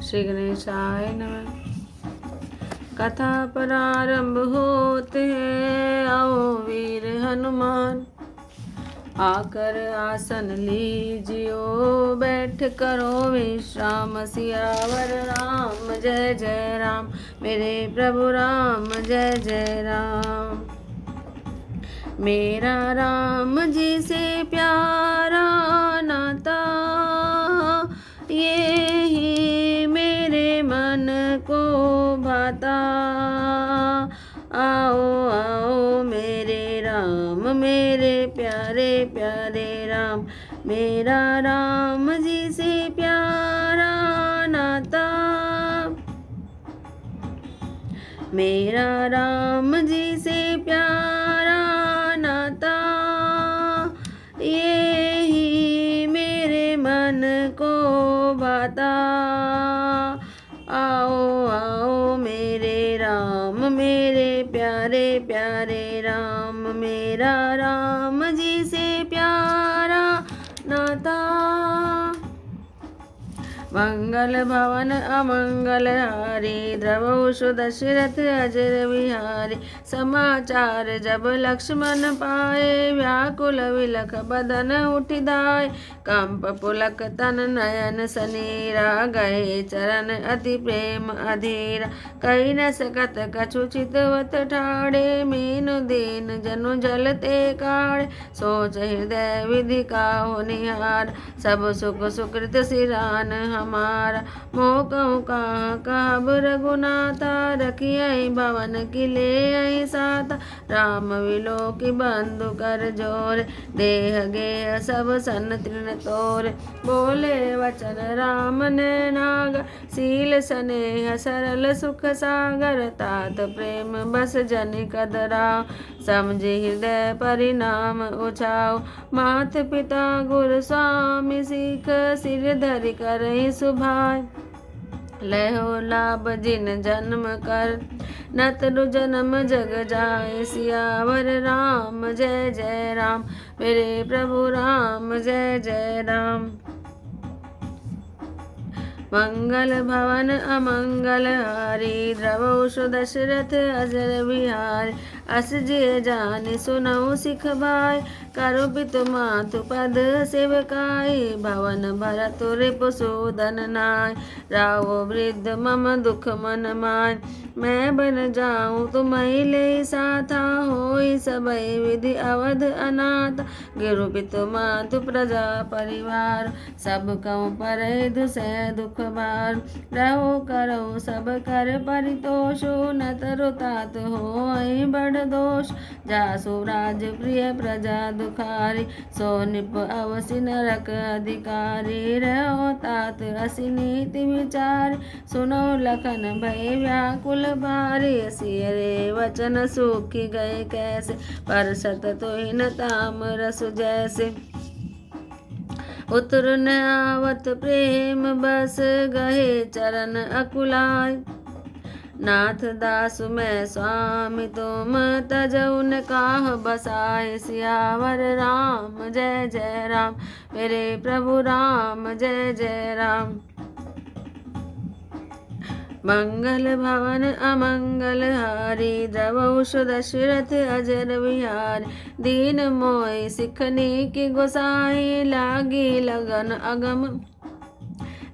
श्री गणेशाय नमः। कथा प्रारंभ होते हैं, आओ वीर हनुमान, आकर आसन लीजियो, बैठ करो विश्राम। सियावर राम जय जय राम, मेरे प्रभु राम जय जय राम। मेरा राम जी से प्यारा नाता, ये ही मेरे मन को भाता। आओ आओ मेरे राम, मेरे प्यारे प्यारे राम। मेरा राम जी से प्यारा नाता, मेरा राम जी से प्यारा नाता, ये ही मेरे मन को भाता। आओ आओ मेरे राम, मेरे प्यारे प्यारे राम। मेरा राम जी से प्यारा नाता। मंगल भवन अमंगल हारी, द्रवहु दशरथ अजर विहारी। समाचार जब लक्ष्मण पाए, व्याकुल विलख बदन उठि धाय। कंप पुलक तन नयन सनेरा, गए चरण अति प्रेम अधीरा। कही न सकत कछु चितवत ठाड़े, मीनु दीन जनु जलते काढ़े। सोच हृदय विधि काहु निहार, सब सुख सुकृत सिरान हमारा। मोह कहूँ कहाँ कहब रघुनाथा, रखियहि भवन की ले साथा। राम विलो की बंधु कर जोर, देह गेह सब सन तृण तोर। बोले वचन राम ने नागर, शील स्नेह सरल सुख सागर। तात प्रेम बस जनि कदरा, समझि हृदय परिणाम उछाओ। मात पिता गुरु स्वामी सीख, सिर धरि करहि सुभाय। लहो लाभ जिन जन्म कर, नतरु जन्म जग जाय। सियावर राम जय जय राम, मेरे प्रभु राम जय जय राम। मंगल भवन अमंगल हारी, द्रवहु दशरथ अजर विहारी। अस जिय जानि सुनहु सिख भाई, करो पितु मातु पद सेवकाई। भवन भरत रिपु सूदन नाय, रावो वृद्ध मम दुख मन माय। मैं बन जाऊँ तुम्हि ले साथा, होई सबई विधि अवध अनाथ। गिरु पितु मातु प्रजा परिवार, सब कहूँ परहि दुसह दुख भार। रहो करो सब कर परितोषो, न तरु तात होई बड़ दोष। जासु राज प्रिय प्रजा दुखारी, सो निप अवसि नरक अधिकारी। रहो तात असि नीति विचारी, सुनो लखन भय व्याकुल भारी। सिय रे वचन सूखि गए कैसे, परसत तोहि न ताम रस जैसे। उतर न आवत प्रेम बस, गहे चरण अकुलाय। नाथ दासु मैं स्वामी तुम, तजऊ न काह बसाए। सियावर राम जय जय राम, मेरे प्रभु राम जय जय राम। मंगल भवन अमंगल हारी, द्रवहु दशरथ अजर विहारी। दीन मोहि सिखनी की गोसाई, लागी लगन अगम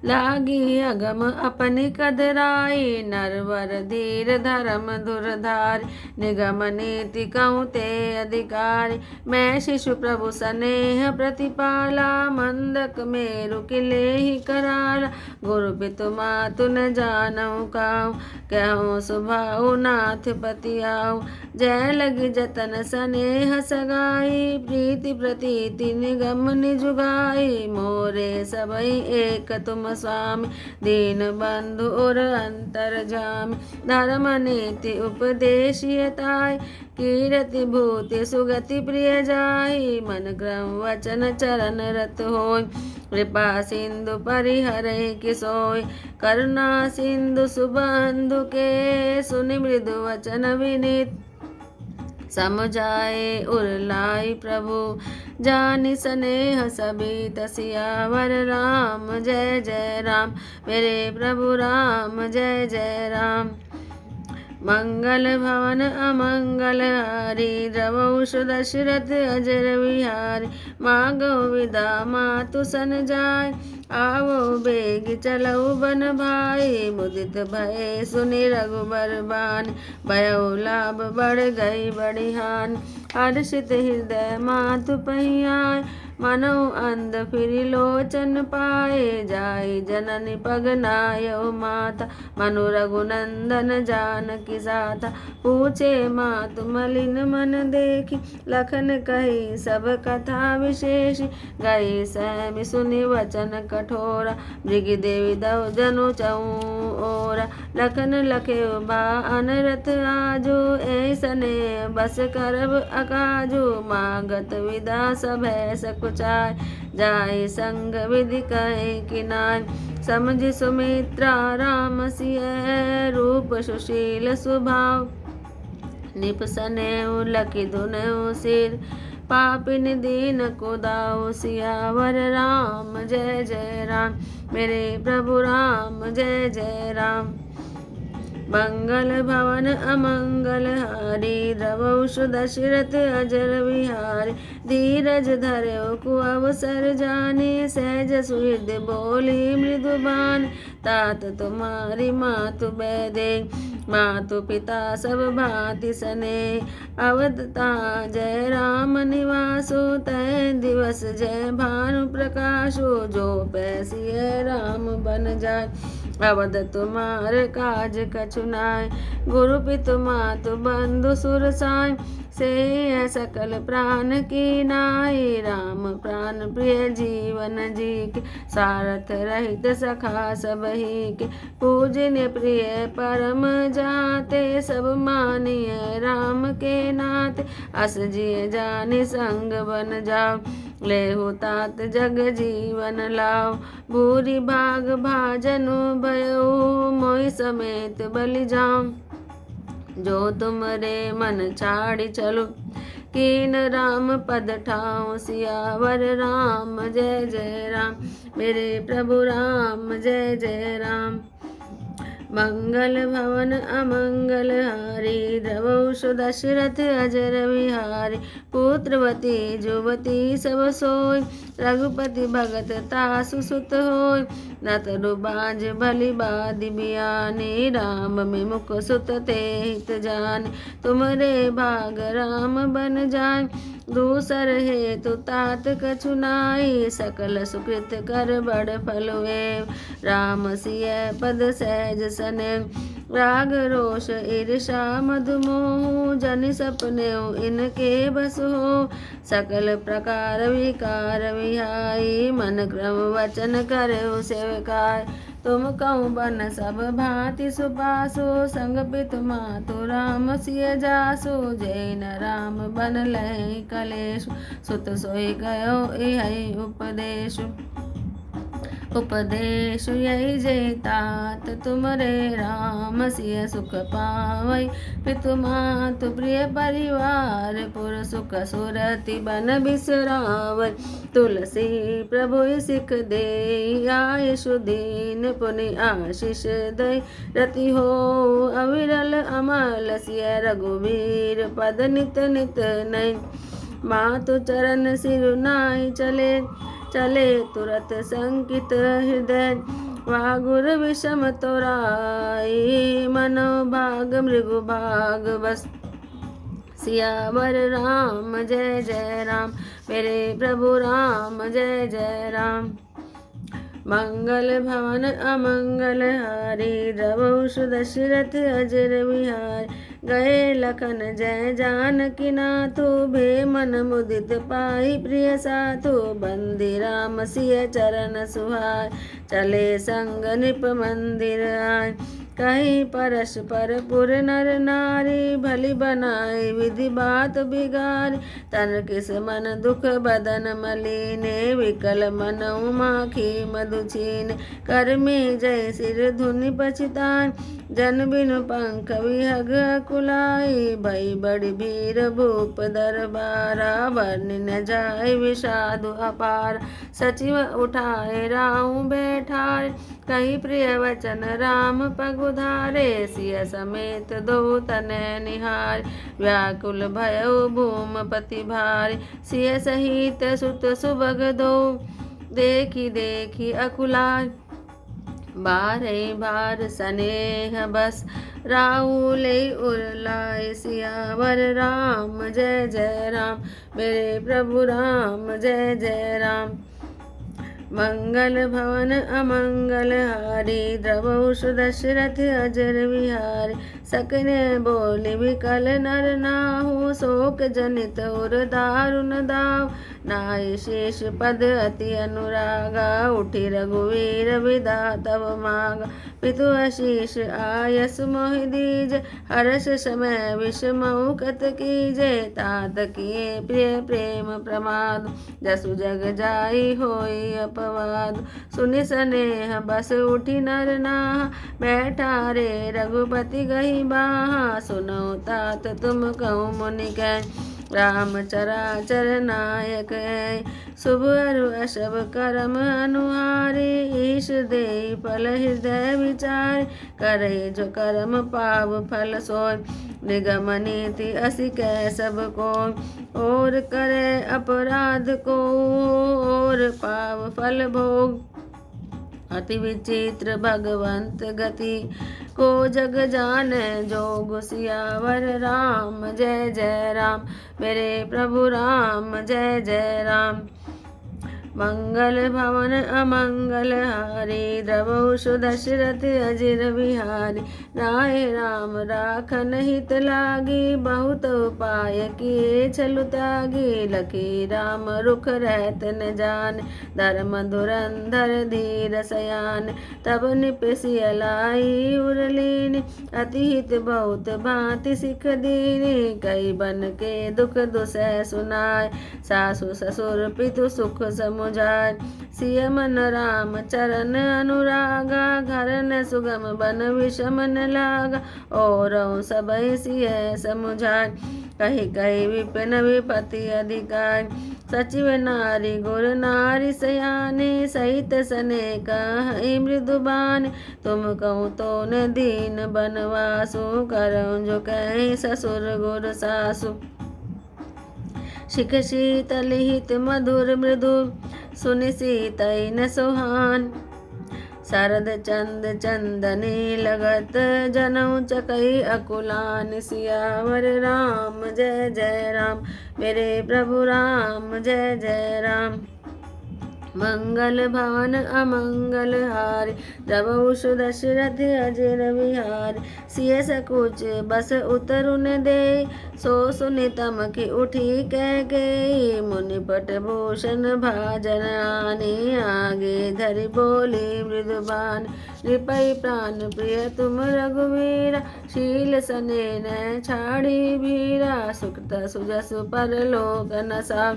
लागी अगम अपनी कदराई। नरवर धीर धर्म धुरधारी, निगम नीति कहूँ ते अधिकारी। मैं शिशु प्रभु स्नेह प्रतिपाला, मंदक मेरु किलेहि कराला। गुरु पितु मातु न जानहु काहू, कहूँ सुभाऊ नाथ पति आऊ। जय लगी जतन स्नेह सगाई, प्रीति प्रतीति निगम निजुगाई। मोरे सबई एक तुम स्वामी, दीन बंधु और अंतरजामी। धर्म नीति उपदेशियताय, कीरति भूति सुगति प्रिय जाई। मन क्रम वचन चरण रत होय, कृपा सिंधु परिहरहि किसोय। करुणा सिंधु सुबंधु के, सुनि मृदु वचन विनीत। समझाए उरलाई प्रभु जानि स्नेह सबित सियावर राम जय जय राम मेरे प्रभु राम जय जय राम। मंगल भवन अमंगल हारी द्रवौष दशरथ अजर विहारी मागो विदा मातु सन जाय आवो बेग चलऊ बन भाई मुदित भय सुनि रघुबर बान भयो लाभ बढ़ गई बड़ी हान हर्षित हृदय मातु पहियाय मनो अंध फिर लोचन पाए जाय जननी पग नायो माता मनु रघुनंदन जानकी साथा पूछे मातु मलिन मन देखी लखन कही सब कथा विशेष गई सहमि सुनि वचन कठोरा मृग देवी दव जनु चऊ ओरा लखन लखे बा अनरथ आजो ऐसने बस करब अकाजो मागत विदा सब सकुचाय जाय संग विधि कहे किनाय समझ सुमित्रा राम सिय रूप सुशील स्वभाव निप सनेऊ लखि धुनेऊ सिर पापिन दीन को दाऊ सियावर राम जय जय राम मेरे प्रभु राम जय जय राम। मंगल भवन अमंगल हारी द्रवौष दशरथ अजर विहारी धीरज धर्यो कु अवसर जाने सहज सुहृद बोली मृदुबान तात तुम्हारी मातु बैदे मातु पिता सब भांति सने अवधता जय राम निवासो तय दिवस जय भानु प्रकाशो जो पैसिय राम बन जाय अवध तुम्हार काज कछुनाय गुरु पितु मातु बंधु सुर साय से सकल प्राण की नाई राम प्राण प्रिय जीवन जी के सारथ रहित सखा सब ही के पूजन प्रिय परम जाते सब मानिय राम के नाते अस जिय जानि संग बन जाओ लेहु तात जग जीवन लाओ भूरि भाग भाजनु भयो मोहि समेत बलि जाओ जो तुमरे मन छाड़ी चलो कीन राम पद ठाओ सियावर राम जय जय राम मेरे प्रभु राम जय जय राम। मंगल भवन अमंगल हारी द्रवौष दशरथ अजर विहारी पुत्रवती जुवती सब सोय रघुपति भगत तासु सुत होय नतरु बाज भली बादि बियानी राम विमुख सुत ते हित जान तुमरे भाग राम बन जाय दूसर हेतु तात कछु नाई सकल सुकृत कर बड़ फल वे राम सिय पद सहज सने राग रोष ईर्षा मधुमोह जन सपने इनके बस हो सकल प्रकार विकार विहाई मन क्रम वचन करयो सेवकाय तुम कहूँ बन सब भांति सुपासो संग पितु मातु राम सिय जासो जैन राम बन लय कलेश सुत सोई गयो यही उपदेश यही जय तात तुमरे राम सिय सुख पावई पितु मातु प्रिय परिवार पुर सुख सुरति बन बिसरावई तुलसी प्रभु सिख दे आयुषु दीन पुनि आशीष दय रति हो अविरल अमल सिय रघुवीर पद नित नित नय मातु चरण सिरुनाई चले तुरत संकित हृदय वागुर विषम तोराई मनो भाग मृगु भाग बस सियावर राम जय जय राम मेरे प्रभु राम जय जय राम। मंगल भवन अमंगल हारी द्रवौष दशरथ अजर विहार गए लखन जय जानकी नाथो भे मन मुदित पाई प्रिय साथो बंदी राम सिय चरण सुहाय चले संग निप मंदिर आय कहीं परस्पर पुर नर नारी, भली बनाई विधि बात बिगारी। तन किस मन दुख बदन मलीने, विकल मन माखी मधु छीने। कर में जय सिर धुनि पछिताई, जन बिनु पंख विहग कुलाई। भई बड़ी भीर भूप दरबारा, वर्णि न जाय विषादु अपार। सचिव उठाए राहु बैठाए, कही प्रिय वचन राम पगुधारे। सिय समेत दो तनय निहार, व्याकुल भयउ भूमपति भारी। सिय सहित सुत सुभग दो, देखी देखी अकुलाय। बारह बार स्नेह बस, राहुले उरलाए। सियावर राम जय जय राम, मेरे प्रभु राम जय जय राम। मंगल भवन अमंगल हारी, द्रवहु सुदशरथ अजर विहारी। सकने बोले विकल नर नाहु, शोक जनित उर दारुण दाव। नाई शेष पद अति अनुरागा, उठी रघुवीर विदा तव मागा। पितु आशीष आयस मोहि दीजे, हर्ष समय विषमऊ कत कीजे। तात किए प्रिय प्रेम प्रमाद, जसु जग जाई होई अपवाद। सुनि स्नेह बस उठी नर नाहा, बैठा रे रघुपति गही बाहा। सुनो तात तुम कहूँ मुनि कै, राम चराचर नायक है। शुभ अरु अशुभ करम अनुहारे, ईश दे फल हृदय विचार। करे जो कर्म पाव फल सोय, निगम नीति असि कै सब को। और करे अपराध को, और पाव फल भोग। अति विचित्र भगवंत गति, को जग जाने जोग। सियावर राम जय जय राम, मेरे प्रभु राम जय जय राम। मंगल भवन अमंगल हारी, द्रवहु सुदशरथ अजिर बिहारी। राय राम राखन हित लागी, बहुत उपाय किए छलु त्यागी। लखी राम रुख रहत न जाने, धर्म धुरंधर धीर सयान। तब निपसिय लाई उरलीनि, अति हित बहुत भांति सिख दीनी। कई बन के दुख दुसह सुनाय, सासु ससुर पितु सुख समुझाय। सिय मन राम चरण अनुरागा, घर न सुगम बन विषम न लागा। और सबहि सिय समुझाय, कही कही विपिन विपति अधिकार। सचिव नारी गुर नारी सयाने, सहित सने कहि मृदु बाने। तुम कहूँ तो न दीन बनवासु, करऊँ जो कहीं ससुर गुर सासु। शिख शीतल हित मधुर मृदु, सुनि सीतई न सुहान। शरद चंद चंदनी लगत, जनऊ चकई अकुलान। सियावर राम जय जय राम, मेरे प्रभु राम जय जय राम। मंगल भवन अमंगल हारी, द्रवहु सुदशरथ अजिर बिहारी। सिय सकुच बस उतरु न देय, सो सुनि तमकि उठी कह गई। मुनिपट भूषण भाजन आने, आगे धरि बोली मृदु बानी। नृपै प्राण प्रिय तुम रघुवीरा, शील सने न छाड़ी भीरा। सुकृत सुजसु परलोक न साव,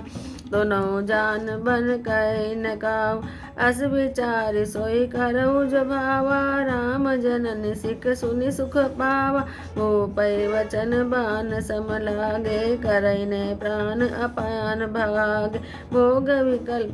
दोनों जान बन कहि न काव। अस विचार सोई करऊ जो भावा, राम जननी सिख सुनि सुख पावा। भूपै वचन बान सम लागे, करई न प्राण अपान भागे। भोग विकल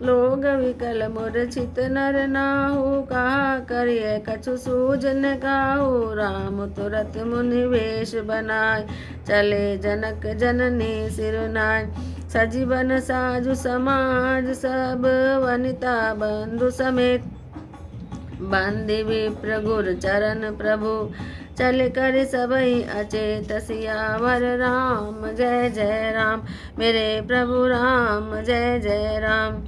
लोग विकल मूर्छित नर नाहु, कहा करिय कछु सूझ न काहू। राम तुरत मुनि वेश बनाय, चले जनक जननी सिरुनाय। सजीवन साजु समाज सब, वनिता बंधु समेत। बांधि विप्र गुर चरण प्रभु, चल कर सबहि अचेत। सियावर राम जय जय राम, मेरे प्रभु राम जय जय राम।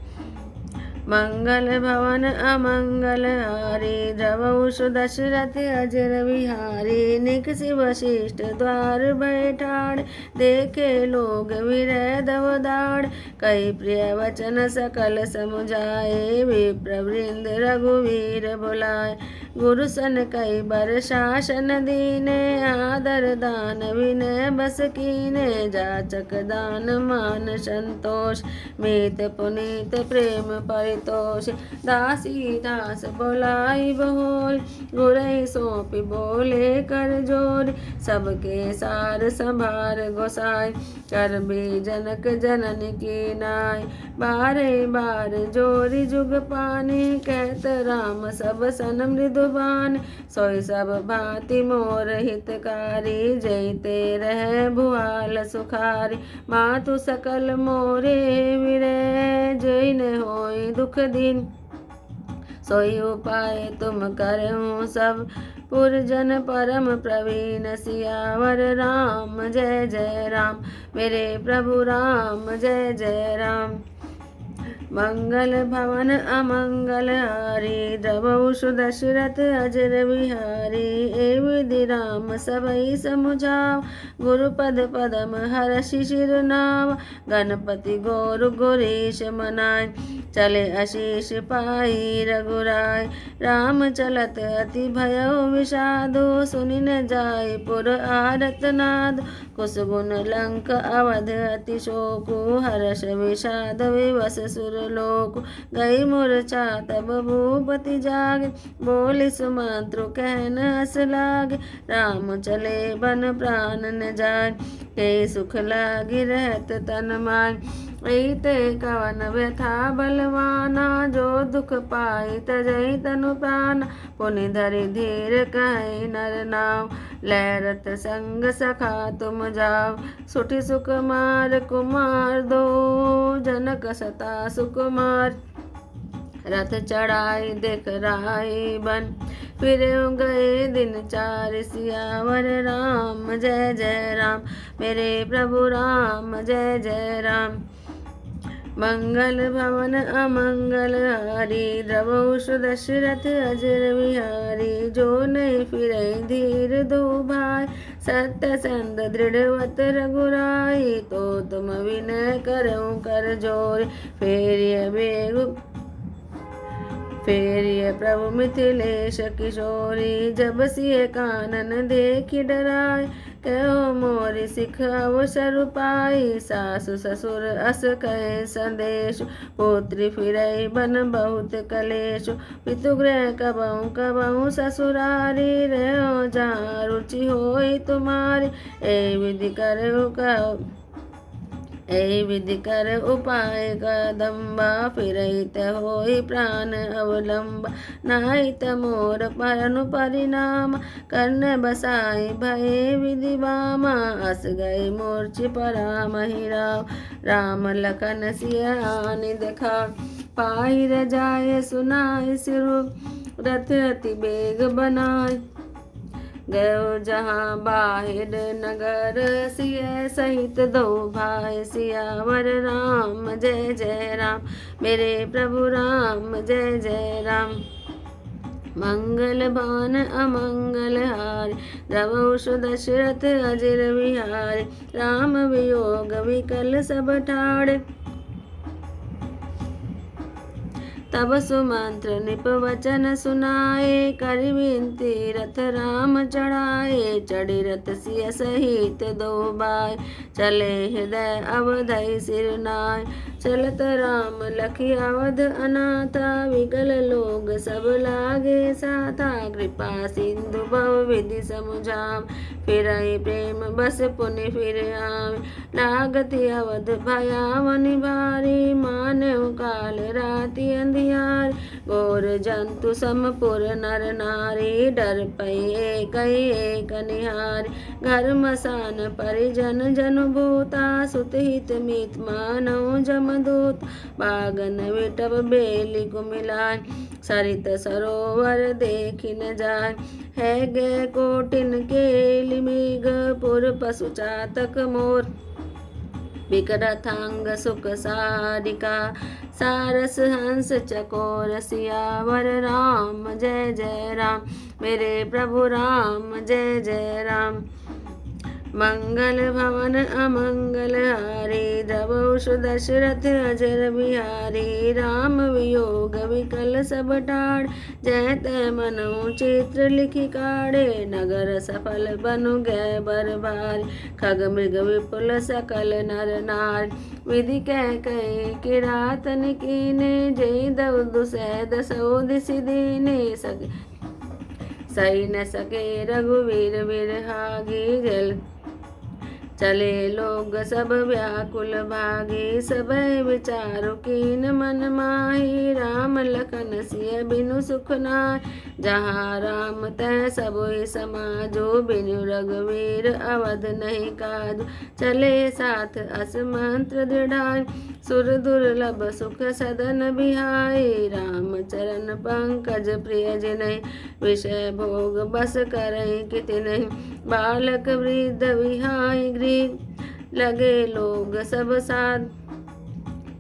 मंगल भवन अमंगल हारी, द्रवहु सुदशरथ अजिर बिहारी। निकषि वशिष्ठ द्वार बैठाड़, देखे लोग विरह दवदाड़। कई प्रिय वचन सकल समुझाए, विप्र वृंद रघुवीर बुलाए। गुरु सन कई बर शासन दीने, आदर दान विनय बस कीने, जाचक दान मान संतोष, मीत पुनीत प्रेम परितोष, दासी दास बोलाई बहोर, गुरई सौंपी बोले कर जोर, सबके सार संभार गोसाई, कर भी जनक जनन की नाय, बारे बार जोरी जुग पानी, कहत राम सब सन मृदुबान, सोई सब भांति मोर हितकारी, जयते रह भुआल सुखारी, मातु सकल मोरे विरय, जय न होई दुख दिन, सोई उपाय तुम करहु सब, पुरजन परम प्रवीण, सियावर राम जय जय राम, मेरे प्रभु राम जय जय राम। मंगल भवन अमंगल हारी, द्रवहु सुदशरथ अजर बिहारी, ए विधि राम सबई समुझाव, गुरुपद पदम हर्षि शिर नाव, गणपति गौर गुरीश मनाय, चले आशीष पाई रघुराय, राम चलत अति भयो विषादो, सुनि न जाय पुर आरत नाद, कुसुगुन लंक अवध अति शोकु, हर्ष विषाद विवश सुरलोक, गई मूर्छा तब भूपति जागे, बोले सुमंत्रु कहन हस लागे, राम चले बन प्राण न जाय, के सुख लागी रहत तन माय, ते कवन व्यथा बलवाना, जो दुख पाई तजई तनु प्राण, पुनि धरि धीर कहि नर नाव, लहरत संग सखा तुम जाओ, सुठि सुकुमार कुमार दो, जनक सता सुकुमार, रथ चढ़ाई देख राही बन, फिर गए दिन चार, सियावर राम जय जय राम, मेरे प्रभु राम जय जय राम। मंगल भवन अमंगल हारी, द्रवहु सुदशरथ अजर बिहारी, जो नहीं फिरई धीर दो भाई, सत्य संद दृढ़वत रघुराई, तो तुम विनय करऊं कर जोर, फेरिय बेगु फेरिय प्रभु मिथिलेश किशोरी, जब सिय कानन देखि डराय, कहो मोरि सिख अवसर पाई, सासु ससुर अस कहे संदेश, पुत्री फिरई बन बहुत कलेश, पितुगृह कबहु कबहु ससुरारी, रहो जहाँ रुचि होई तुम्हारी, ए विधि करो कहो ए विधि कर उपाय कदम्बा, फिरहित होई प्राण अवलंबा, नाहित मोर परनु परिणाम, कर्ण बसाई भये विधि बामा, अस गए मूर्छि परामहि राव, राम लखन सिया निदखा, पाहि रजाय सुनाय सिरु, रथ अति बेग बनाय, गयो जहाँ बाहिर नगर, सिय सहित दो भाई, सियावर राम जय जय राम, मेरे प्रभु राम जय जय राम। मंगल भवन अमंगल हारी, द्रवहु सुदशरथ अजर बिहारी, राम वियोग विकल सब ठाड़े, तब सुमंत्र निप वचन सुनाए, करि विनती रथ राम चढ़ाए, चढ़ी रथ सिय सहित दो भाई, चले हृदय अवधि सिर नाय, चलत राम लखि अवध अनाथा, विकल लोग सब लागे साथा, कृपा सिंधु भव विधि समुझाव, फिरहि प्रेम बस पुनि फिर आवे, लागति अवध भयावनि भारी, मानहु काल राति अंधियार, गोर जंतु समपुर नर नारी, डर पै एक निहारी, घर मसान परिजन जन भूता, सुत हित मीत मानव जमदूत, बागन विटप बेली कुमिलाय, सरित सरोवर देखि न जाय, है गे कोटिन केलि मृग, पुर पशु चातक मोर, विकटथांग सुख सारिका, सारस हंस चकोर, सियावर राम जय जय राम, मेरे प्रभु राम जय जय राम। मंगल भवन अमंगल हारी, द्रवहु दशरथ अजर बिहारी। राम वियोग विकल सब टाड़, जय तय मनु चित्र लिखि काढ़े। नगर सफल बनु गए बर भारी, खग मृग विपुल सकल नर नार। विधि कह कही किरातन कीने, जय दव दुसैद सौ दिस दीने। सही न सके रघुवीर बिरहागी, जल चले लोग सब व्याकुल भागी। सब विचारु कीन मन माही, राम लखन सिय बिनु सुख नाय। जहाँ राम तह सबुहि समाजो, बिनु रघुवीर अवध नहीं काजो। चले साथ अस मंत्र दृढ़ाई, सुर दुर्लभ सुख सदन बिहाई। राम चरण पंकज प्रिय जिनहि, विषय भोग बस करहि किति नहीं। बालक वृद्ध विहाई गृह, लगे लोग सब साथ।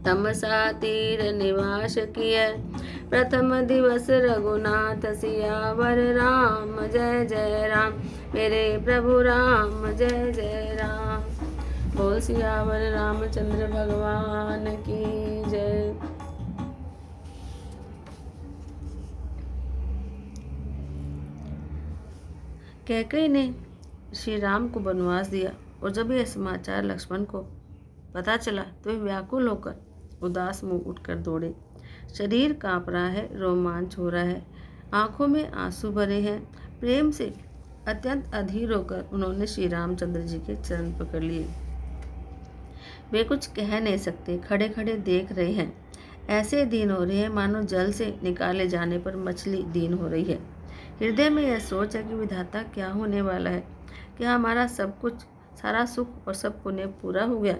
तमसा तीर निवास किए, प्रथम दिवस रघुनाथ सियावर। राम जय जय राम, मेरे प्रभु राम जय जय राम। बोल सियावर रामचंद्र भगवान की जय। कैकेयी ने श्री राम को वनवास दिया, और जब यह समाचार लक्ष्मण को पता चला तो वे व्याकुल होकर उदास मुंह उठकर दौड़े। शरीर कांप रहा है, रोमांच हो रहा है, आंखों में आंसू भरे हैं। प्रेम से अत्यंत अधीर होकर उन्होंने श्री रामचंद्र जी के चरण पकड़ लिए। वे कुछ कह नहीं सकते, खड़े खड़े देख रहे हैं। ऐसे दीन हो रहे हैं मानो जल से निकाले जाने पर मछली दीन हो रही है। हृदय में यह सोच है कि विधाता क्या होने वाला है, क्या हमारा सब कुछ, सारा सुख और सब पुण्य पूरा हो गया।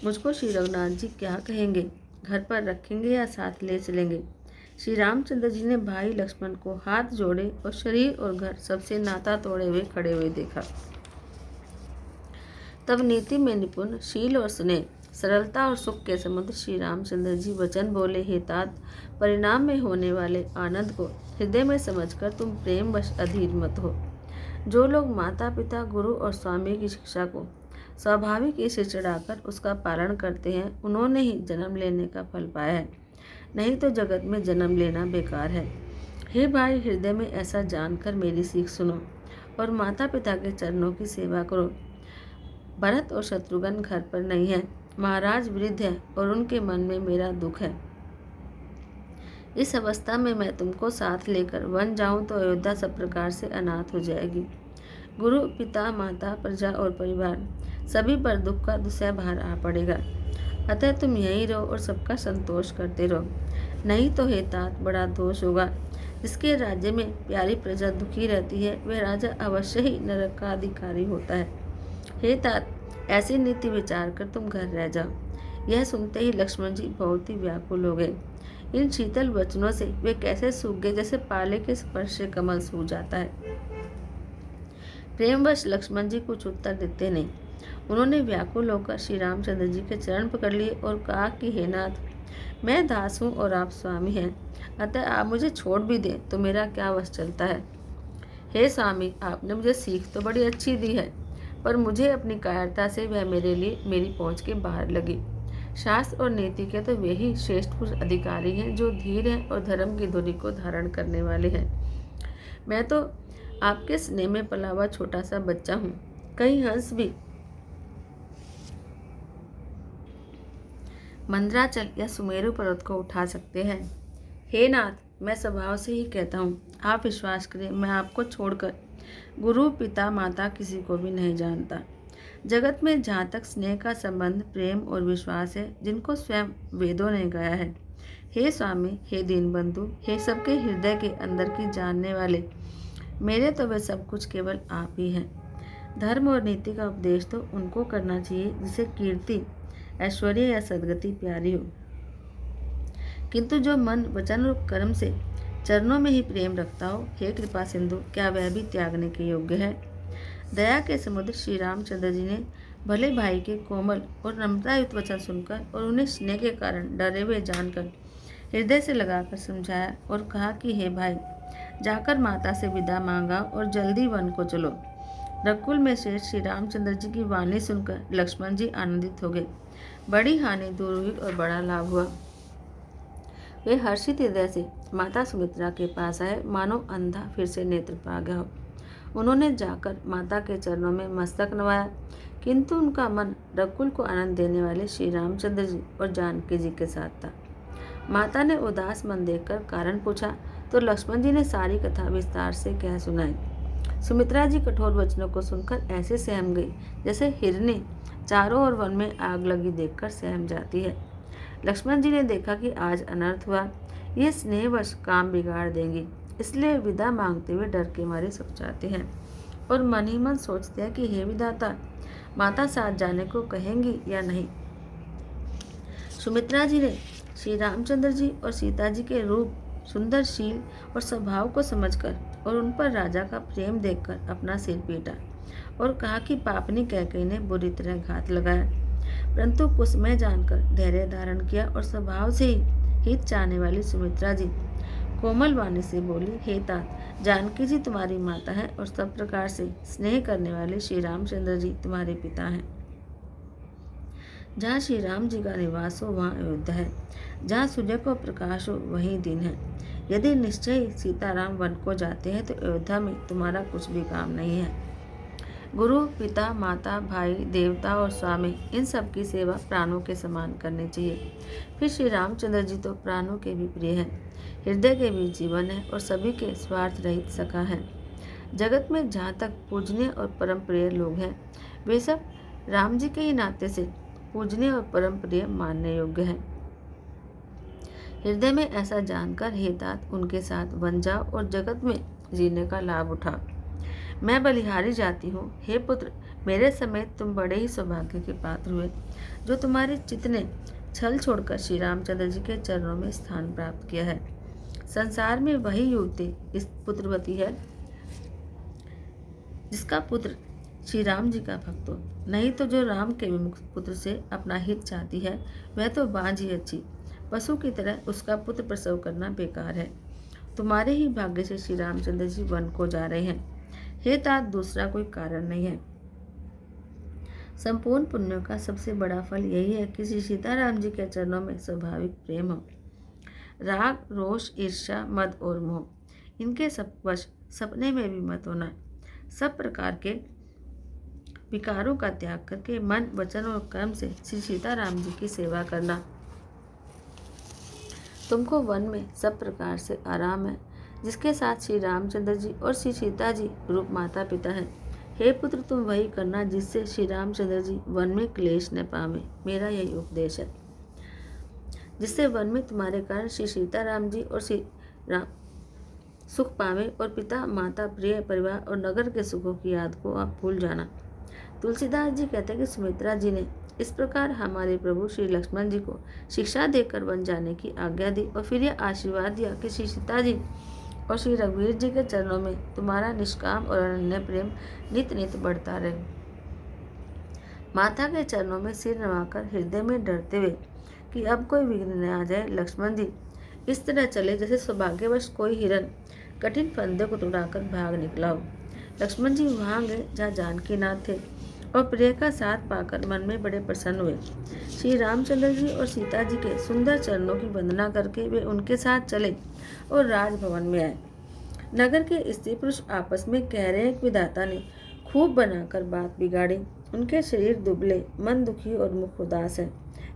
मुझको श्री रघुनाथ जी क्या कहेंगे, घर पर रखेंगे या साथ ले चलेंगे। श्री रामचंद्र जी ने भाई लक्ष्मण को हाथ जोड़े और शरीर और घर सबसे नाता तोड़े हुए खड़े हुए देखा। तब नीति में निपुण, शील और स्नेह, सरलता और सुख के समुद्र श्री रामचंद्र जी वचन बोले, हे तात, परिणाम में होने वाले आनंद को हृदय में समझकर तुम प्रेमवश अधीर मत हो। जो लोग माता पिता, गुरु और स्वामी की शिक्षा को स्वाभाविक इसे चढ़ाकर उसका पालन करते हैं, उन्होंने ही जन्म लेने का फल पाया है, नहीं तो जगत में जन्म लेना बेकार है। हे भाई, हृदय में ऐसा जानकर मेरी सीख सुनो और माता पिता के चरणों की सेवा करो। भरत और शत्रुघ्न घर पर नहीं है, महाराज वृद्ध है और उनके मन में मेरा दुख है। इस अवस्था में मैं तुमको साथ लेकर वन जाऊं तो अयोध्या सब प्रकार से अनाथ हो जाएगी। गुरु, पिता, माता, प्रजा और परिवार सभी पर दुख का दुसह भार आ पड़ेगा। अतः तुम यहीं रहो और सबका संतोष करते रहो, नहीं तो हे तात, बड़ा दोष होगा। जिसके राज्य में प्यारी प्रजा दुखी रहती है, वह राजा अवश्य ही नरक का अधिकारी होता है। हे तात, ऐसी नीति विचार कर तुम घर रह जाओ। यह सुनते ही लक्ष्मण जी बहुत ही व्याकुल हो गए। इन शीतल वचनों से वे कैसे सूख गए, जैसे पाले के स्पर्श से कमल सूख जाता है। प्रेमवश लक्ष्मण जी कुछ उत्तर देते नहीं। उन्होंने व्याकुल होकर श्री रामचंद्र जी के चरण पकड़ लिए और कहा कि हे नाथ, मैं दास हूँ और आप स्वामी हैं, अतः आप मुझे छोड़ भी दें तो मेरा क्या वश चलता है। हे स्वामी, आपने मुझे सीख तो बड़ी अच्छी दी है, पर मुझे अपनी कायरता से वह मेरे लिए मेरी पहुँच के बाहर लगी। शास्त्र और नीति के तो वे ही श्रेष्ठ पुरुष अधिकारी हैं जो धीर हैं और धर्म की धुरी को धारण करने वाले हैं। मैं तो आपके स्नेह में पला हुआ छोटा सा बच्चा हूँ। कई हंस भी मंदराचल या सुमेरु पर्वत को उठा सकते हैं। हे नाथ, मैं स्वभाव से ही कहता हूँ, आप विश्वास करें, मैं आपको छोड़कर गुरु, पिता, माता किसी को भी नहीं जानता। जगत में जहाँ तक स्नेह का संबंध प्रेम और विश्वास है, जिनको स्वयं वेदों ने गाया है। हे स्वामी, हे दीनबंधु, हे सबके हृदय के अंदर की जानने वाले, मेरे तो वे सब कुछ केवल आप ही हैं। धर्म और नीति का उपदेश तो उनको करना चाहिए जिसे कीर्ति, ऐश्वर्य या सद्गति प्यारी हो, किंतु जो मन, वचन और कर्म से चरणों में ही प्रेम रखता हो, हे कृपा सिंधु, क्या वह भी त्यागने के योग्य है। दया के समुद्र श्री रामचंद्र जी ने भले भाई के कोमल और नम्रतायुक्त वचन सुनकर और उन्हें स्नेह के कारण डरे हुए जानकर हृदय से लगाकर समझाया और कहा कि हे भाई, जाकर माता से विदा मांगा और जल्दी वन को चलो। रघुकुल में से श्री रामचंद्र जी की वाणी सुनकर लक्ष्मण जी आनंदित हो गए। बड़ी हानि दूर हुई और बड़ा लाभ हुआ। वे हर्षित हृदय से माता सुमित्रा के पास आए, मानो अंधा फिर से नेत्र पा गया हो। उन्होंने जाकर माता के चरणों में मस्तक नवाया, किंतु उनका मन रघुकुल को आनंद देने वाले श्री रामचंद्र जी और जानकी जी के साथ था। माता ने उदास मन देखकर कारण पूछा तो लक्ष्मण जी ने सारी कथा विस्तार से कह सुनाई। सुमित्रा जी कठोर वचनों को सुनकर ऐसे सहम गई जैसे हिरनी चारों ओर वन में आग लगी देखकर सहम जाती है। लक्ष्मण जी ने देखा कि आज अनर्थ हुआ, ये स्नेहवश काम बिगाड़ देंगी, इसलिए विदा मांगते हुए डर के मारे सो जाते हैं और मन ही मन सोचते हैं कि हे विधाता, माता साथ जाने को कहेंगी या नहीं। सुमित्रा जी ने श्री रामचंद्र जी और सीता जी के रूप, सुंदर शील और स्वभाव को समझकर और उन पर राजा का प्रेम देखकर अपना सिर पीटा और कहा कि पापनी कैकेयी ने बुरी तरह घात लगाया, परंतु कुसुमय जानकर धैर्य धारण किया और स्वभाव से ही हित चाहने वाली सुमित्रा जी कोमल वाणी से बोली, हे तात, जानकी जी तुम्हारी माता है और सब प्रकार से स्नेह करने वाले श्री रामचंद्र जी तुम्हारे पिता हैं। जहाँ श्री राम जी का निवास हो वहाँ अयोध्या है, जहाँ सूर्य को प्रकाश हो वहीं दिन है। यदि निश्चय ही सीताराम वन को जाते हैं तो अयोध्या में तुम्हारा कुछ भी काम नहीं है। गुरु, पिता, माता, भाई, देवता और स्वामी, इन सब की सेवा प्राणों के समान करनी चाहिए। फिर श्री रामचंद्र जी तो प्राणों के भी प्रिय हैं, हृदय के भी जीवन है और सभी के स्वार्थ रहित सखा है। जगत में जहाँ तक पूजनीय और परम प्रिय लोग हैं, वे सब राम जी के ही नाते से पूजनीय और परम प्रिय मानने योग्य है। हृदय में ऐसा जानकर हे तात, उनके साथ वन जाओ और जगत में जीने का लाभ उठाओ। मैं बलिहारी जाती हूँ। हे पुत्र, मेरे समेत तुम बड़े ही सौभाग्य के पात्र हुए, जो तुम्हारे चित्त ने छल छोड़कर श्री रामचंद्र जी के चरणों में स्थान प्राप्त किया है। संसार में वही युवती इस पुत्रवती है जिसका पुत्र श्री राम जी का भक्त हो, नहीं तो जो राम के विमुख पुत्र से अपना हित चाहती है वह तो बांझ ही अच्छी, पशु की तरह उसका पुत्र प्रसव करना बेकार है। तुम्हारे ही भाग्य से श्री रामचंद्र जी वन को जा रहे हैं। हे तात, दूसरा कोई कारण नहीं है। संपूर्ण पुण्यों का सबसे बड़ा फल यही है कि श्री सीताराम जी के चरणों में स्वाभाविक प्रेम हो। राग, रोष, ईर्ष्या, मद और मोह, इनके सब वश सपने में भी मत होना। सब प्रकार के विकारों का त्याग करके मन, वचन और कर्म से श्री सीताराम जी की सेवा करना। तुमको वन में सब प्रकार से आराम है, जिसके साथ श्री रामचंद्र जी और श्री सीता जी रूप माता पिता हैं। हे पुत्र, तुम वही करना जिससे श्री रामचंद्र जी वन में क्लेश न पावे। मेरा यही उपदेश है, जिससे वन में तुम्हारे कारण श्री सीताराम जी और श्री राम सुख पावे और पिता, माता, प्रिय परिवार और नगर के सुखों की याद को आप भूल जाना। तुलसीदास जी कहते हैं कि सुमित्रा जी ने इस प्रकार हमारे प्रभु श्री लक्ष्मण जी को शिक्षा देकर वन जाने की आज्ञा दी और फिर यह आशीर्वाद दिया कि श्री सीता जी और श्री रघुवीर जी के चरणों में तुम्हारा निष्काम और अनन्य प्रेम नित नित बढ़ता रहे। माता के चरणों में सिर नवाकर हृदय में डरते हुए कि अब कोई विघ्न न आ जाए, लक्ष्मण जी इस तरह चले जैसे सौभाग्यवश कोई हिरन कठिन फंदे को तोड़ाकर भाग निकला हो। लक्ष्मण जी वहाँ गए जहाँ जानकीनाथ थे और प्रिय का साथ पाकर मन में बड़े प्रसन्न हुए। श्री रामचंद्र जी और सीता जी के सुंदर चरणों की वंदना करके वे उनके साथ चले और राजभवन में आए। नगर के स्त्री पुरुष आपस में कह रहे हैं कि विधाता ने खूब बनाकर बात बिगाड़ी। उनके शरीर दुबले, मन दुखी और मुख उदास है।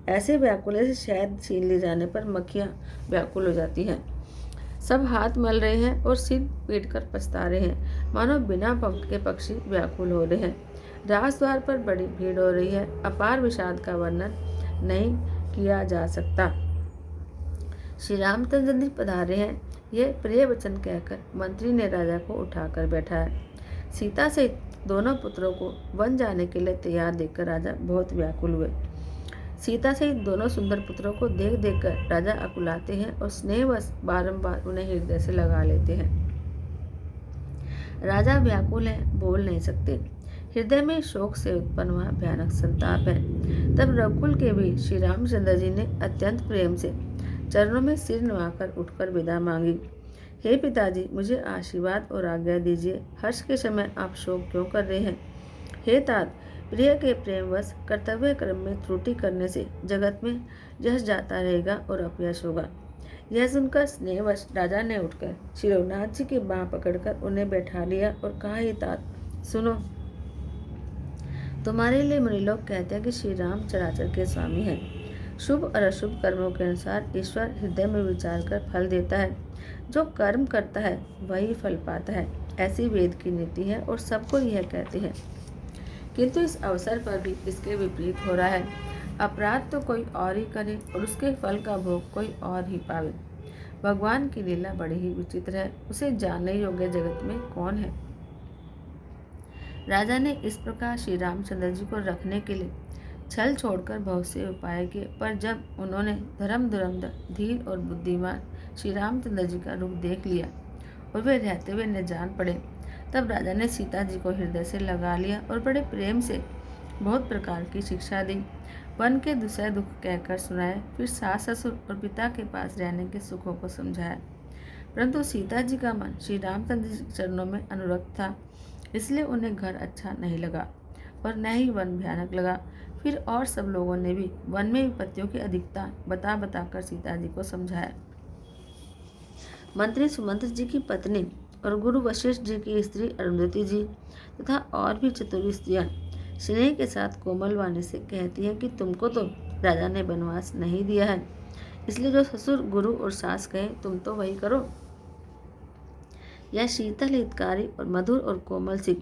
ऐसे व्याकुल से शहद छीन ले जाने पर मक्खियाँ व्याकुल हो जाती हैं। सब हाथ मल रहे हैं और सिर पीट कर पछता रहे हैं, मानो बिना पंख के पक्षी व्याकुल हो रहे हैं। राजद्वार पर बड़ी भीड़ हो रही है। अपार विषाद का वर्णन नहीं किया जा सकता। श्री रामचंद्र जी पधारे हैं, ये प्रिय वचन कहकर मंत्री ने राजा को उठाकर बैठाया। सीता सहित दोनों पुत्रों को वन जाने के लिए तैयार देखकर राजा बहुत व्याकुल हुए। सीता सहित दोनों सुंदर पुत्रों को देख देखकर राजा अकुलाते हैं और स्नेहवश बारंबार उन्हें हृदय से लगा लेते हैं। राजा व्याकुल है, बोल नहीं सकते। हृदय में शोक से उत्पन्न हुआ भयानक संताप है। तब रघुकुल के भी श्री रामचंद्र जी ने अत्यंत प्रेम से चरणों में सिर नवाकर उठकर विदा मांगी। हे पिताजी, मुझे आशीर्वाद और आज्ञा दीजिए। हर्ष के समय आप शोक क्यों कर रहे हैं? हे तात, प्रिय के प्रेमवश कर्तव्य क्रम में त्रुटि करने से जगत में यश जाता रहेगा और अपयश होगा। यह सुनकर स्नेहवश राजा ने उठकर श्री रघुनाथ जी की बाँह पकड़कर उन्हें बैठा लिया और कहा, हे तात, सुनो, तुम्हारे लिए मुनिलोग कहते हैं कि श्री राम चराचर के स्वामी हैं। शुभ और अशुभ कर्मों के अनुसार ईश्वर हृदय में विचार कर फल देता है। जो कर्म करता है वही फल पाता है, ऐसी वेद की नीति है और सबको यह कहते हैं। किंतु इस अवसर पर भी इसके विपरीत हो रहा है। अपराध तो कोई और ही करे और उसके फल का भोग कोई और ही पावे। भगवान की लीला बड़ी ही विचित्र है, उसे जानने योग्य जगत में कौन है? राजा ने इस प्रकार श्री रामचंद्र जी को रखने के लिए छल छोड़कर बहुत से उपाय किए, पर जब उन्होंने धर्म धुरंधर, धीर और बुद्धिमान श्री रामचंद्र जी का रूप देख लिया और वे रहते हुए न जान पड़े, तब राजा ने सीता जी को हृदय से लगा लिया और बड़े प्रेम से बहुत प्रकार की शिक्षा दी। वन के दुसह दुख कहकर सुनाए, फिर सास ससुर और पिता के पास रहने के सुखों को समझाया। परंतु सीता जी का मन श्री रामचंद्र जी के चरणों में अनुरक्त था, इसलिए उन्हें घर अच्छा नहीं लगा और न ही वन भयानक लगा। फिर और सब लोगों ने भी वन में विपत्तियों की अधिकता बता बताकर सीता जी को समझाया। मंत्री सुमंत्र जी की पत्नी और गुरु वशिष्ठ जी की स्त्री अरुंधति जी तथा और भी चतुर स्त्रियां स्नेह के साथ कोमल वाणी से कहती हैं कि तुमको तो राजा ने वनवास नहीं दिया है, इसलिए जो ससुर, गुरु और सास कहे तुम तो वही करो। यह शीतल, हितकारी और मधुर और कोमल सी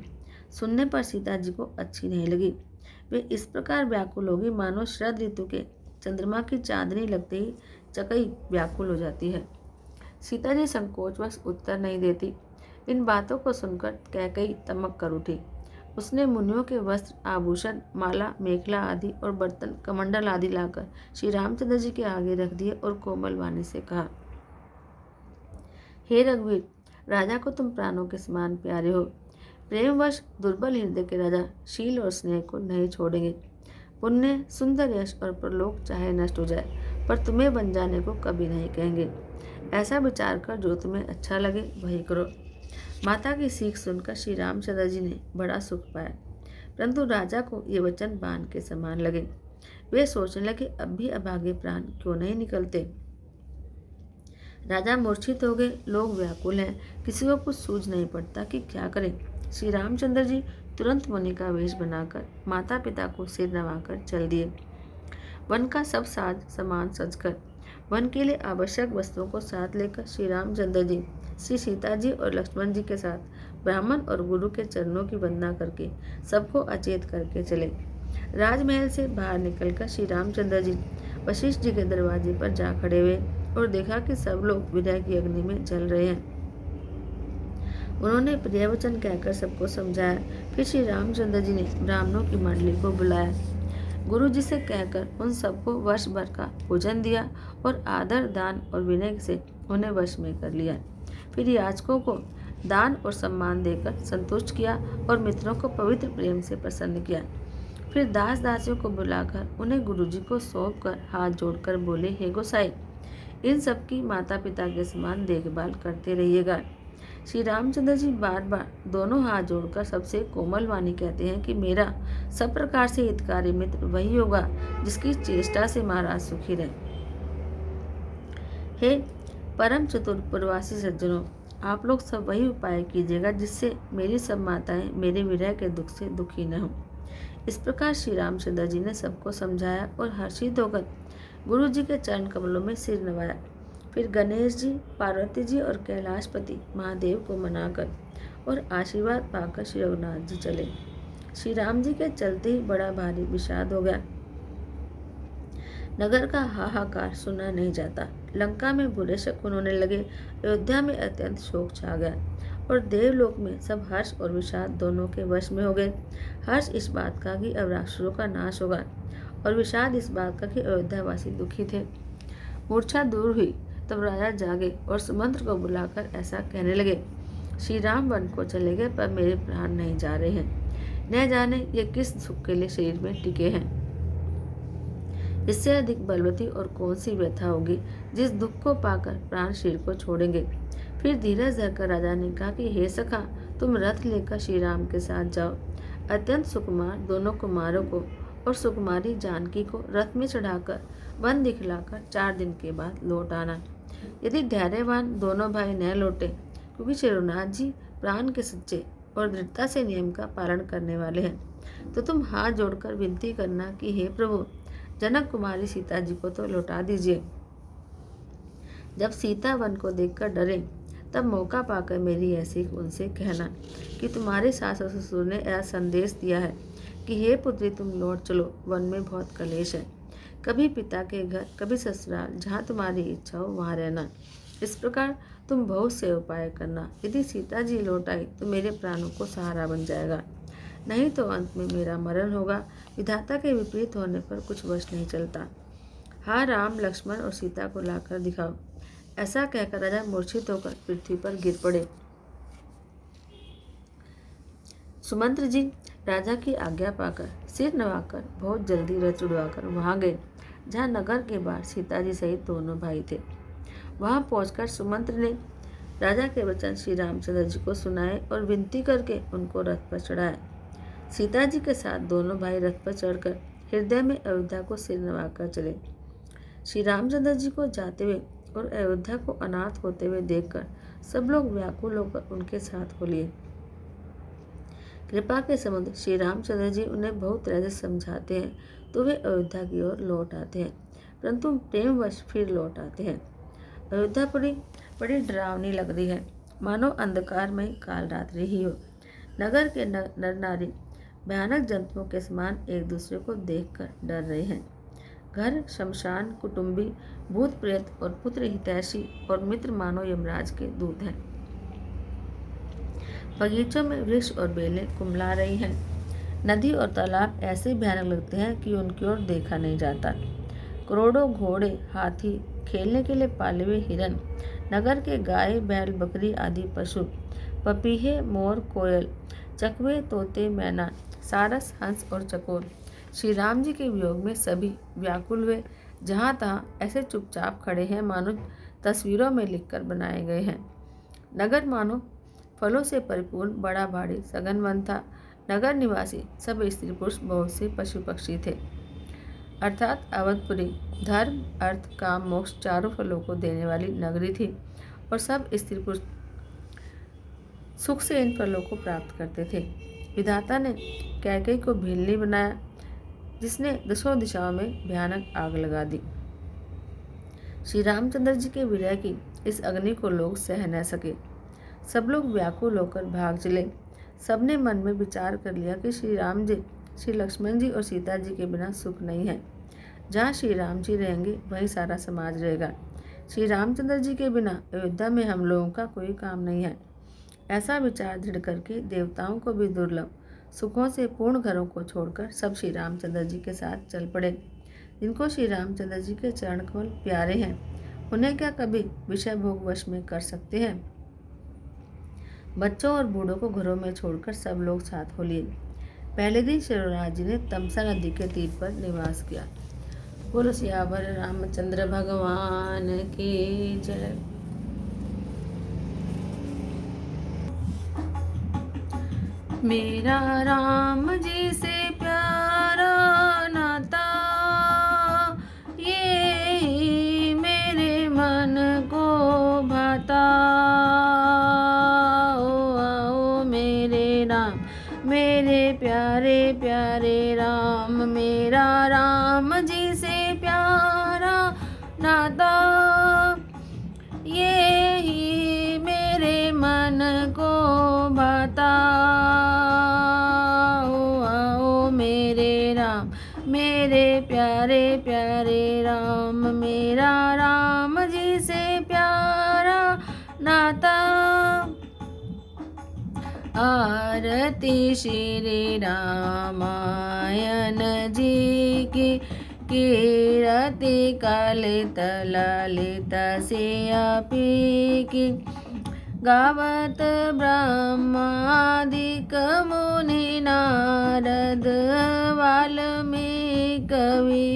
सुनने पर सीता जी को अच्छी नहीं लगी। वे इस प्रकार व्याकुल होगी मानो शरद ऋतु के चंद्रमा की चांदनी लगते ही चकई व्याकुल हो जाती है। सीता जी संकोचवश उत्तर नहीं देती। इन बातों को सुनकर कैकेयी तमक कर उठी। उसने मुनियों के वस्त्र, आभूषण, माला, मेखला आदि और बर्तन, कमंडल आदि लाकर श्री रामचंद्र जी के आगे रख दिए और कोमल वाणी से कहा, हे रघुवीर, राजा को तुम प्राणों के समान प्यारे हो। प्रेमवश दुर्बल हृदय के राजा शील और स्नेह को नहीं छोड़ेंगे। पुण्य, सुंदर यश और परलोक चाहे नष्ट हो जाए, पर तुम्हें बन जाने को कभी नहीं कहेंगे। ऐसा विचार कर जो तुम्हें अच्छा लगे वही करो। माता की सीख सुनकर श्री रामचंद्र जी ने बड़ा सुख पाया, परंतु राजा को ये वचन बाण के समान लगे। वे सोचने लगे, अब भी अभागे प्राण क्यों नहीं निकलते। राजा मूर्छित हो गए, लोग व्याकुल हैं, किसी को कुछ सूझ नहीं पड़ता कि क्या करें। श्री रामचंद्र जी तुरंत मुनि का वेश बनाकर माता पिता को सिर नवाकर चल दिए। वन का सब साज सामान सजकर वन के लिए आवश्यक वस्तुओं को साथ लेकर श्री रामचंद्र जी श्री सीता जी और लक्ष्मण जी के साथ ब्राह्मण और गुरु के चरणों की वंदना करके सबको अचेत करके चले। राजमहल से बाहर निकलकर श्री रामचंद्र जी वशिष्ठ जी के दरवाजे पर जा खड़े हुए और देखा कि सब लोग विरह की अग्नि में जल रहे हैं। उन्होंने प्रिय वचन कहकर सबको समझाया। फिर श्री रामचंद्र जी ने ब्राह्मणों की मंडली को बुलाया, गुरु जी से कहकर उन सबको वर्ष भर का भोजन दिया और आदर, दान और विनय से उन्हें वश में कर लिया। फिर याचकों को दान और सम्मान देकर संतुष्ट किया और मित्रों को पवित्र प्रेम से प्रसन्न किया। फिर दास दासियों को बुलाकर उन्हें गुरु जी को सौंप कर हाथ जोड़कर बोले, हे गोसाई, इन सब की माता पिता के समान देखभाल करते रहिएगा। श्री रामचंद्र जी बार बार दोनों हाथ जोड़कर सबसे कोमल वाणी कहते हैं कि मेरा सब प्रकार से हितकारी मित्र वही होगा जिसकी चेष्टा से महाराज सुखी रहे। हे परम चतुर प्रवासी सज्जनों, आप लोग सब वही उपाय कीजिएगा जिससे मेरी सब माताएं मेरे विरह के दुख से दुखी न हों। इस प्रकार श्री रामचंद्र जी ने सबको समझाया और हर्षित होकर गुरु जी के चरण कमलों में सिर नवाया। फिर गणेश जी, पार्वती जी और कैलाशपति महादेव को मनाकर और आशीर्वाद पाकर श्री रघुनाथ जी चले। श्री राम जी के चलते ही बड़ा भारी विषाद हो गया। नगर का हाहाकार सुना नहीं जाता। लंका में बुरे शकुन होने लगे, अयोध्या में अत्यंत शोक छा गया और देवलोक में सब हर्ष और विषाद दोनों के वश में हो गए। हर्ष इस बात का कि अब राक्षसों का नाश होगा और विषाद इस बात का कि अयोध्यावासी दुखी थे। मूर्छा दूर हुई तब राजा जागे और सुमंत्र को बुलाकर ऐसा कहने लगे, श्री राम वन को चले गए पर मेरे प्राण नहीं जा रहे हैं। न जाने ये किस सुख के लिए शरीर में टिके हैं। इससे अधिक बलवती और कौन सी व्यथा होगी जिस दुख को पाकर प्राण शरीर को छोड़ेंगे। फिर धीरज धरकर राजा ने कहा कि हे सखा, तुम रथ लेकर श्री राम के साथ जाओ। अत्यंत सुकुमार दोनों कुमारों को और सुकुमारी जानकी को रथ में चढ़ाकर वन दिखलाकर 4 दिन के बाद लौट आना। यदि धैर्यवान दोनों भाई न लौटे, क्योंकि चिरुनाथ जी प्राण के सच्चे और दृढ़ता से नियम का पालन करने वाले हैं, तो तुम हाथ जोड़कर विनती करना कि हे प्रभु, जनक कुमारी सीता जी को तो लौटा दीजिए। जब सीता वन को देखकर डरे, तब मौका पाकर मेरी ऐसी उनसे कहना कि तुम्हारे सास और ससुर ने ऐसा संदेश दिया है कि हे पुत्री, तुम लौट चलो, वन में बहुत कलेश है। कभी पिता के घर, कभी ससुराल, जहाँ तुम्हारी इच्छा हो वहाँ रहना। इस प्रकार तुम बहुत से उपाय करना। यदि सीता जी लौट आई तो मेरे प्राणों को सहारा बन जाएगा, नहीं तो अंत में मेरा मरण होगा। विधाता के विपरीत होने पर कुछ वश नहीं चलता। हाँ, राम, लक्ष्मण और सीता को लाकर दिखाओ। ऐसा कहकर राजा मूर्छित होकर पृथ्वी पर गिर पड़े। सुमंत्र जी राजा की आज्ञा पाकर सिर नवाकर बहुत जल्दी रथ उड़वाकर वहां गए जहां नगर के बाहर सीता जी सहित दोनों भाई थे। वहां पहुंचकर सुमंत्र ने राजा के वचन श्री रामचंद्र जी को सुनाए और विनती करके उनको रथ पर चढ़ाया। सीता जी के साथ दोनों भाई रथ पर चढ़कर हृदय में अयोध्या को सिर नवाकर चले। श्री रामचंद्र जी को जाते हुए और अयोध्या को अनाथ होते हुए देखकर सब लोग व्याकुल होकर उनके साथ हो लिए। कृपा के समुद्र श्री रामचंद्र जी उन्हें बहुत तरह से समझाते हैं तो वे अयोध्या की ओर लौट आते हैं, परंतु प्रेमवश फिर लौट आते हैं। अयोध्या बड़ी डरावनी लग रही है, मानो अंधकार में काल रात्रि ही हो। नगर के नर नारी भयानक जंतुओं के समान एक दूसरे को देखकर डर रहे हैं। घर, शमशान, कुटुंबी, भूत प्रेत और पुत्र हितैषी और मित्र मानो यमराज के दूत हैं। बगीचों में वृक्ष और बेलें कुमला रही हैं। नदी और तालाब ऐसे भयानक लगते हैं कि उनकी ओर देखा नहीं जाता। करोड़ों घोड़े, हाथी, खेलने के लिए पाले हुए हिरन, नगर के गाय, बैल, बकरी आदि पशु, पपीहे, मोर, कोयल, चकवे, तोते, मैना, सारस, हंस और चकोर श्री राम जी के वियोग में सभी व्याकुल हुए जहाँ तहाँ ऐसे चुपचाप खड़े हैं मानो तस्वीरों में लिखकर बनाए गए हैं। नगर मानो फलों से परिपूर्ण बड़ा भारी सघन वन था। नगर निवासी सब स्त्री पुरुष, बहुत से पशु पक्षी थे। अर्थात अवधपुरी धर्म, अर्थ, काम, मोक्ष चारों फलों को देने वाली नगरी थी और सब स्त्री पुरुष सुख से इन फलों को प्राप्त करते थे। विधाता ने कैकेयी को भेलनी बनाया, जिसने दसों दिशाओं में भयानक आग लगा दी। श्री रामचंद्र जी के विरह की इस अग्नि को लोग सह न सके। सब लोग व्याकुल होकर भाग चले। सबने मन में विचार कर लिया कि श्री राम जी, श्री लक्ष्मण जी और सीता जी के बिना सुख नहीं है। जहाँ श्री राम जी रहेंगे वहीं सारा समाज रहेगा। श्री रामचंद्र जी के बिना अयोध्या में हम लोगों का कोई काम नहीं है। ऐसा विचार दृढ़ करके देवताओं को भी दुर्लभ सुखों से पूर्ण घरों को छोड़कर सब श्री रामचंद्र जी के साथ चल पड़े। जिनको श्री रामचंद्र जी के चरण कमल प्यारे हैं, उन्हें क्या कभी विषय भोग वश में कर सकते हैं। बच्चों और बूढ़ों को घरों में छोड़कर सब लोग साथ हो लिए। पहले दिन चिरुनाथ जी ने तमसा नदी के तीर पर निवास किया। बोलो सियावर रामचंद्र भगवान की जय। मेरा राम जी से प्यारा नाता, ये ही मेरे मन को भाता। ओ आओ मेरे राम, मेरे प्यारे प्यारे राम, मेरा राम जी से प्यारा नाता, ये ही मेरे मन को भाता। ओ आओ मेरे राम, मेरे प्यारे प्यारे राम, मेरा राम जी से प्यारा नाता। आरती श्री रामायण जी की, कीरति कलित ललित सियापी की। गावत ब्रह्मादिक मुनि नारद वाल्मीकि कवि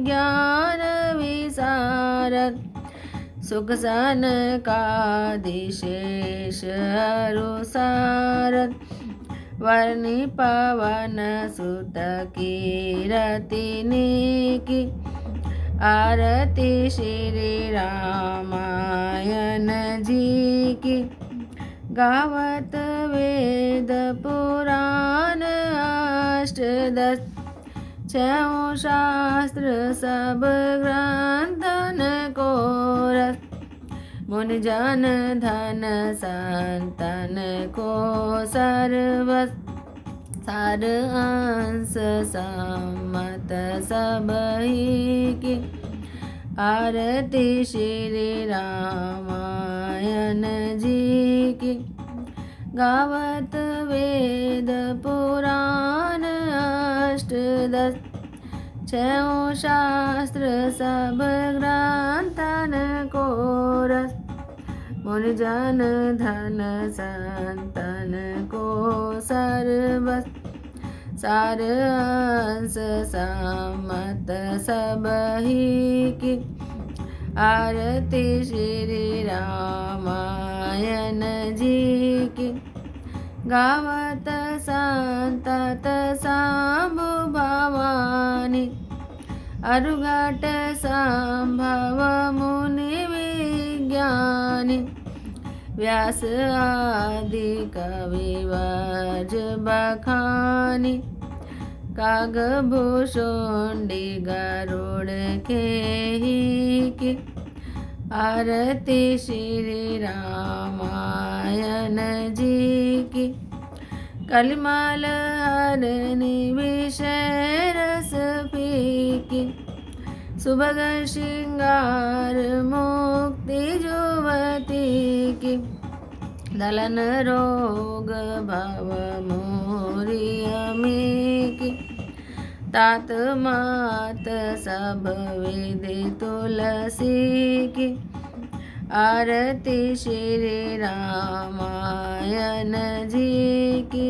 ज्ञान विशारद सुख सनकादिशेष हरुसारद वर्णि पवन सुत कीरति की आरती श्री रामायण जी की गावत वेद पुराण अष्टदश छयों शास्त्र सब ग्रंथन को रस मुनिजन धन संतन को सर्वस सार अंश सम्मत सबही की आरती श्री रामायण जी की गावत वेद पुराण अष्टदश छयों शास्त्र सब ग्रंथन को रस मुनिजन धन संतन को सर्वस सार अंश सम्मत सबही की आरती श्री रामायण जी की गावत संतत सांभु भवानी अरुघट संभव मुनि विज्ञानी व्यास आदि कविवर्ज बखानी कागभूषुंडी गरुड़ खेही की आरती श्री रामायण जी की कलिमल हरनि विषय रस फीकी सुभग श्रृंगार मुक्ति जुवती की दलन रोग भव मोरियमी की तात मात सब विधि तुलसी की आरती श्री रामायण जी की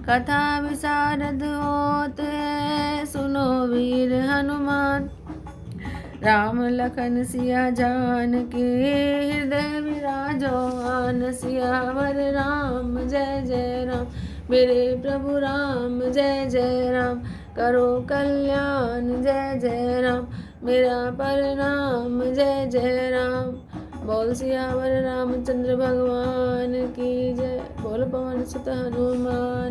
कथा विशारद होत है सुनो वीर हनुमान राम लखन सिया जान के हृदय विराजो आन सियावर राम जय जय राम मेरे प्रभु राम जय जय राम करो कल्याण जय जय राम मेरा प्रणाम जय जय राम बोल सियावर रामचंद्र भगवान की जय बोल पवन सुत हनुमान